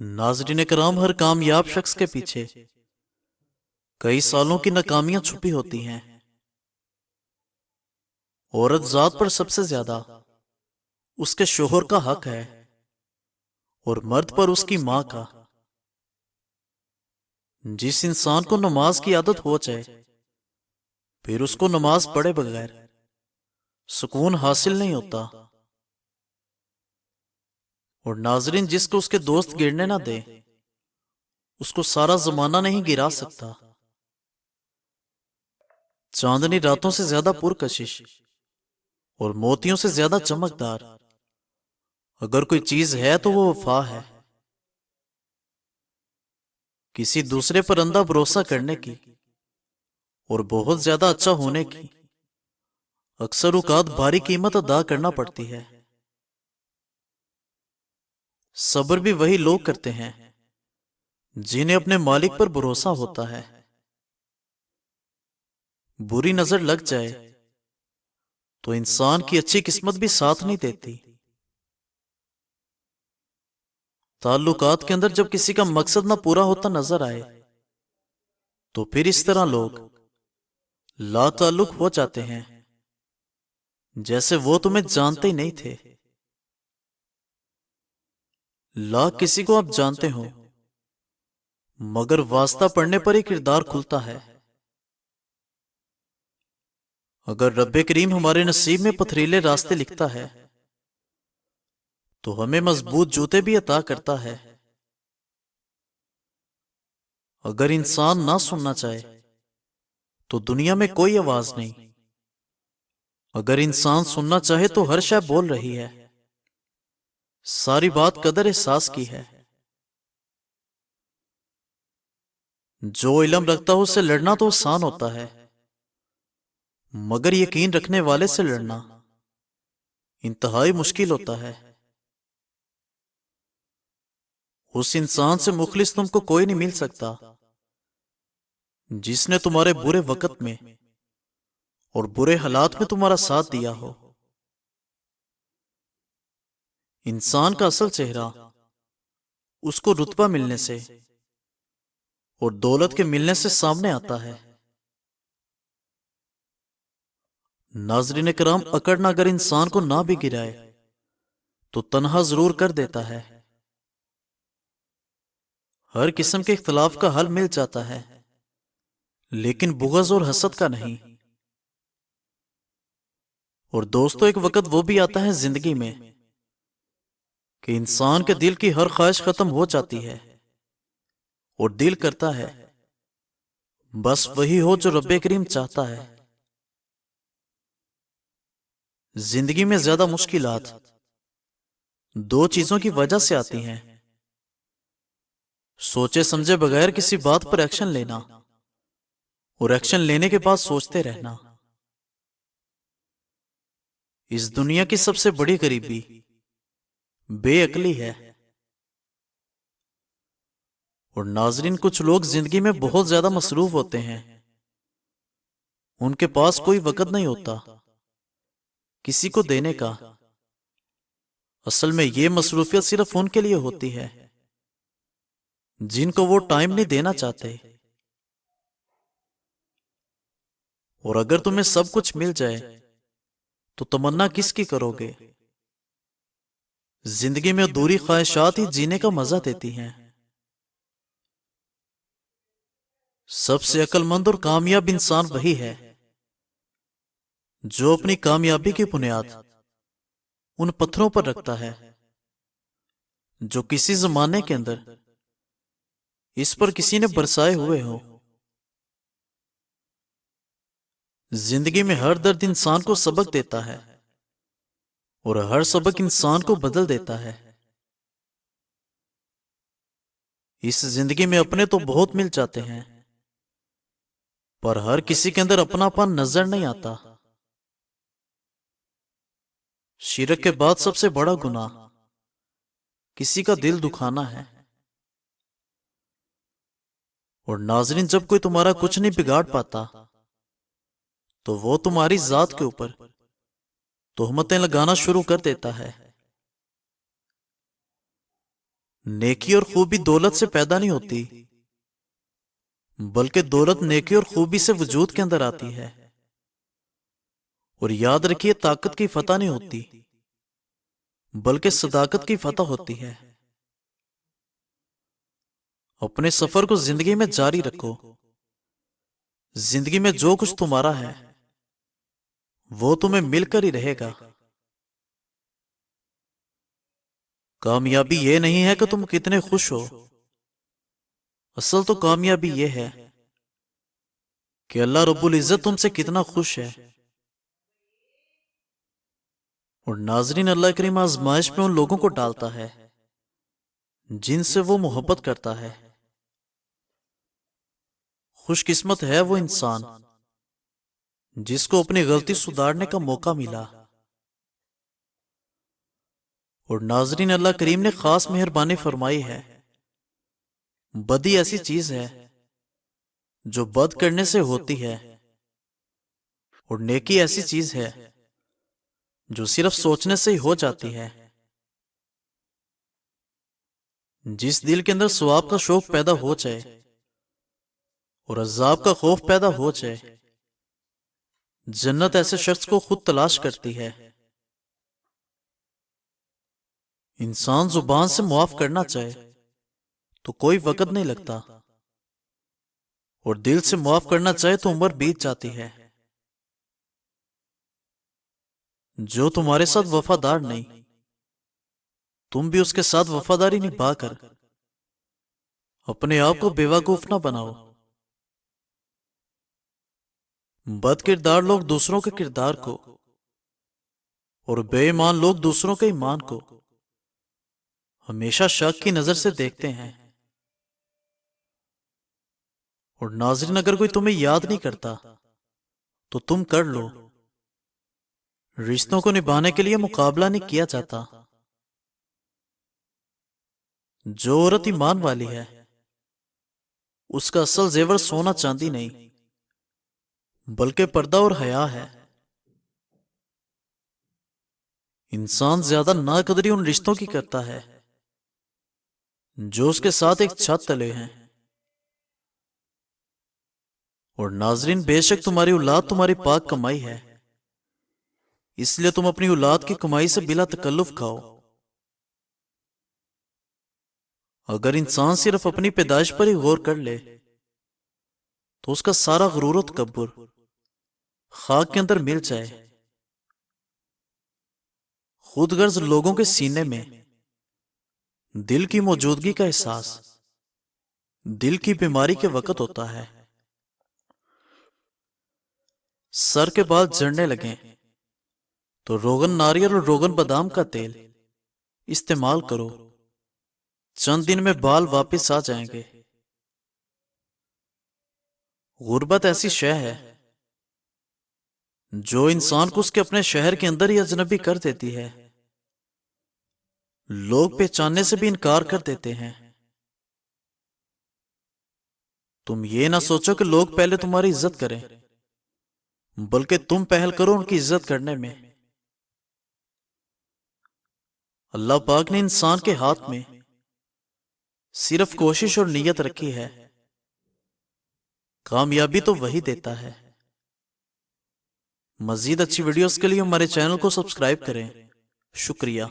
नाजरीन करام, हर कामयाब शख्स के पीछे कई सालों की नाकामियां छुपी होती हैं। औरत जात पर सबसे ज्यादा उसके शोहर का हक है और मर्द पर उसकी मां का। जिस इंसान को नमाज की आदत हो जाए फिर उसको नमाज पढ़े बगैर सुकून हासिल नहीं होता। और नाजरीन, जिसको उसके दोस्त गिरने ना दे उसको सारा जमाना नहीं गिरा सकता। चांदनी रातों से ज्यादा पुरकशिश और मोतियों से ज्यादा चमकदार अगर कोई चीज है तो वो वफा है। किसी दूसरे पर अंधा भरोसा करने की और बहुत ज्यादा अच्छा होने की अक्सर औकात भारी कीमत अदा करना पड़ती है। सब्र भी वही लोग करते हैं जिन्हें अपने मालिक पर भरोसा होता है। बुरी नजर लग जाए तो इंसान की अच्छी किस्मत भी साथ नहीं देती। ताल्लुकात के अंदर जब किसी का मकसद ना पूरा होता नजर आए तो फिर इस तरह लोग ला ताल्लुक हो जाते हैं, जैसे वो तुम्हें जानते ही नहीं थे। ला किसी को आप जानते हो मगर वास्ता पढ़ने पर ही किरदार खुलता है। अगर रब्बे करीम हमारे नसीब में पथरीले रास्ते लिखता है तो हमें मजबूत जूते भी अता करता है। अगर इंसान ना सुनना चाहे तो दुनिया में कोई आवाज नहीं। अगर इंसान सुनना चाहे तो हर शय बोल रही है। सारी बात कदर एहसास की है। जो इल्म रखता हो उससे लड़ना तो आसान होता है, मगर यकीन रखने वाले से लड़ना इंतहाई मुश्किल होता है। उस इंसान से मुखलिस तुमको कोई नहीं मिल सकता जिसने तुम्हारे बुरे वक्त में और बुरे हालात में तुम्हारा साथ दिया हो। इंसान का असल चेहरा उसको रुतबा मिलने से और दौलत के मिलने से सामने आता है। नाजरीन करम, अकड़ना अगर इंसान को ना भी गिराए तो तन्हा जरूर कर देता है। हर किस्म के इख्तलाफ का हल मिल जाता है, लेकिन बुग़्ज़ और हसद का नहीं। और दोस्तों, एक वक्त वो भी आता है जिंदगी में कि इंसान के दिल की हर ख्वाहिश खत्म हो जाती है और दिल करता है बस वही हो जो रब्बे करीम चाहता है। जिंदगी में ज्यादा मुश्किलात दो चीजों की वजह से आती हैं: सोचे समझे बगैर किसी बात पर एक्शन लेना और एक्शन लेने के बाद सोचते रहना। इस दुनिया की सबसे बड़ी गरीबी बेअक्ली है। और नाजरीन, कुछ लोग जिंदगी में बहुत ज्यादा मसरूफ होते हैं। उनके पास कोई वक्त नहीं होता किसी को देने का। असल में ये मसरूफियत सिर्फ उनके लिए होती है जिनको वो टाइम नहीं देना चाहते। और अगर तुम्हें सब कुछ मिल जाए तो तमन्ना किसकी करोगे? जिंदगी में अधूरी ख्वाहिशात ही जीने का मजा देती हैं। सबसे अक्लमंद और कामयाब इंसान वही है जो अपनी कामयाबी की बुनियाद उन पत्थरों पर रखता है जो किसी जमाने के अंदर इस पर किसी ने बरसाए हुए हो। जिंदगी में हर दर्द इंसान को सबक देता है और हर सबक इंसान को बदल देता है। इस जिंदगी में अपने तो बहुत मिल जाते हैं, पर हर किसी के अंदर अपनापन नजर नहीं आता। शिरक के बाद सबसे बड़ा गुनाह किसी का दिल दुखाना है। और नाजरीन, जब कोई तुम्हारा कुछ नहीं बिगाड़ पाता तो वो तुम्हारी जात के ऊपर तोहमतें लगाना शुरू कर देता है। نیکی اور خوبی دولت سے پیدا نہیں ہوتی، بلکہ دولت نیکی اور خوبی سے وجود کے اندر آتی ہے۔ اور یاد رکھیے، طاقت کی فتح نہیں ہوتی، بلکہ صداقت کی فتح ہوتی ہے۔ اپنے سفر کو زندگی میں جاری رکھو۔ زندگی میں جو کچھ تمہارا ہے وہ تمہیں مل کر ہی رہے گا۔ کامیابی یہ نہیں ہے کہ تم کتنے خوش ہو، اصل تو کامیابی یہ ہے کہ اللہ رب العزت تم سے کتنا خوش ہے۔ اور ناظرین، اللہ کریم آزمائش میں ان لوگوں کو ڈالتا ہے جن سے وہ محبت کرتا ہے۔ خوش قسمت ہے وہ انسان جس کو اپنی غلطی سدھارنے کا موقع ملا۔ اور ناظرین، اللہ کریم نے خاص مہربانی فرمائی ہے۔ بدی ایسی چیز ہے جو بد کرنے سے ہوتی ہے، اور نیکی ایسی چیز ہے جو صرف سوچنے سے ہی ہو جاتی ہے۔ جس دل کے اندر ثواب کا شوق پیدا ہو جائے اور عذاب کا خوف پیدا ہو جائے، جنت ایسے شخص کو خود تلاش کرتی ہے۔ انسان زبان سے معاف کرنا چاہے تو کوئی وقت نہیں لگتا، اور دل سے معاف کرنا چاہے تو عمر بیت جاتی ہے۔ جو تمہارے ساتھ وفادار نہیں، تم بھی اس کے ساتھ وفاداری نبھا کر اپنے آپ کو بے وقوف نہ بناؤ۔ بد کردار لوگ دوسروں کے کردار کو اور بے ایمان لوگ دوسروں کے ایمان کو ہمیشہ شک کی نظر سے دیکھتے ہیں۔ اور ناظرین، اگر کوئی تمہیں یاد نہیں کرتا تو تم کر لو۔ رشتوں کو نبھانے کے لیے مقابلہ نہیں کیا جاتا۔ جو عورت ایمان والی ہے اس کا اصل زیور سونا چاندی نہیں بلکہ پردہ اور حیا ہے۔ انسان زیادہ ناقدری ان رشتوں کی کرتا ہے جو اس کے ساتھ ایک چھت تلے ہیں۔ اور ناظرین، بے شک تمہاری اولاد تمہاری پاک کمائی ہے، اس لیے تم اپنی اولاد کی کمائی سے بلا تکلف کھاؤ۔ اگر انسان صرف اپنی پیدائش پر ہی غور کر لے تو اس کا سارا غرور و تکبر خاک کے اندر مل جائے۔ خود غرض لوگوں کے سینے میں دل کی موجودگی کا احساس دل کی بیماری کے وقت ہوتا ہے۔ سر کے بال جھڑنے لگیں تو روغن ناریل اور روغن بادام کا تیل استعمال کرو، چند دن میں بال واپس آ جائیں گے۔ غربت ایسی شے ہے جو انسان کو اس کے اپنے شہر کے اندر ہی اجنبی کر دیتی ہے۔ لوگ پہچاننے سے بھی انکار کر دیتے ہیں۔ تم یہ نہ سوچو کہ لوگ پہلے تمہاری عزت کریں، بلکہ تم پہل کرو ان کی عزت کرنے میں۔ اللہ پاک نے انسان کے ہاتھ میں صرف کوشش اور نیت رکھی ہے، کامیابی تو وہی دیتا ہے۔ مزید اچھی ویڈیوز کے لیے ہمارے چینل کو سبسکرائب کریں۔ شکریہ۔